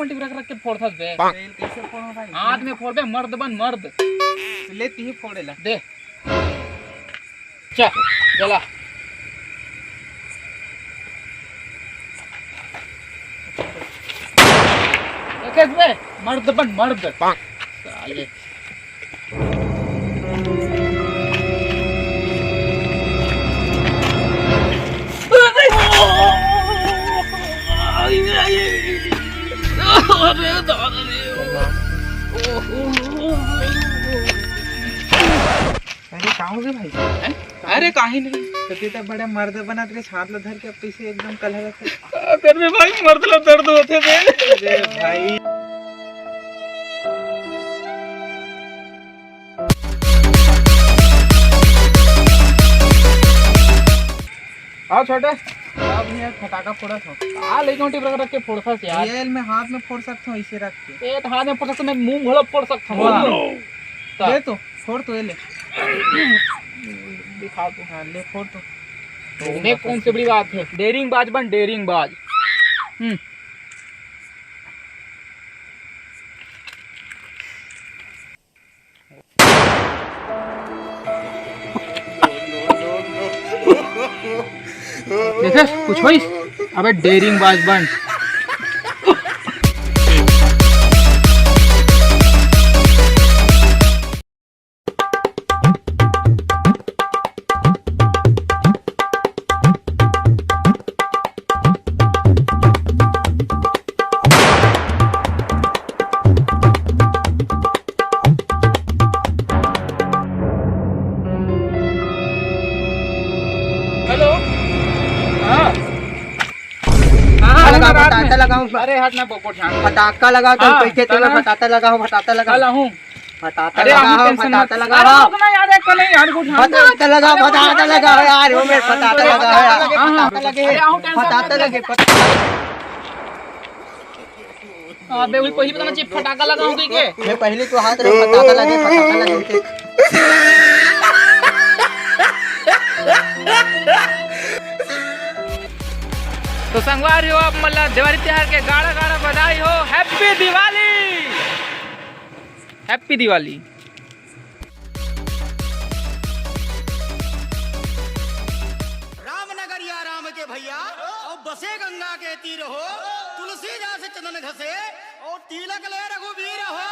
घंटी रख के फोड़ता बे। तेल कैसे फोड़ो भाई? हाथ में फोड़ बे, मर्द बन मर्द। लेती ही फोड़ेला दे चल जला। एक बे मर्द बन मर्द साले। अरे कहाँ हो गए भाई? अरे काहे नहीं तो कितना बड़ा मर्द बना तेरे हाथ लो धर के पीछे एकदम कलह से। कर में भाई मर्द लोग दर्द होते थे। अरे भाई आओ छोटे अब यार फटाका फोड़ा था। आ ले घंटी रख के फोड़ता से यार। तेल में हाथ में फोड़ सकता हूँ इसे रख के। ए तो हाथ में फोड़ सकता, मैं मुंह भला फोड़ सकता हूँ। ले तो फोड़ तो ये ले दिखा दो। हाँ ले फोड़ तो। तुम्हें कौन सी बड़ी बात है? डेरिंग बाज बन डेरिंग बाज। देखे कुछ होइस? अबे डेरिंग बाज बन। हेलो हाँ फटाका लगाऊं? अरे हाथ में पोपट ध्यान फटाका लगाओ तो हाँ, पैसे तेल फटाका लगाओ फटाका लगाओ चला हूँ। फटाका अरे लगाओ टेंशन मत। फटाका अरे लगाओ रुकना यार, एक नहीं यार कुछ फटाका लगाओ फटाका लगाओ यार वो मेरे फटाका लगाओ यार फटाका लगे फटाका लगे अबे वही पहले बताना चाहिए फटाका लगाऊंगी के। मैं पहले तो हाथ में फटाका लगे तो संगवारी हो अब मतलब दिवाली त्योहार के गाड़ा गाड़ा बधाई हो। Happy Diwali happy Diwali. रामनगर या राम के भैया और बसे गंगा के तीर हो, तुलसीदास चंदन घसे और तिलक ले रघुवीर हो।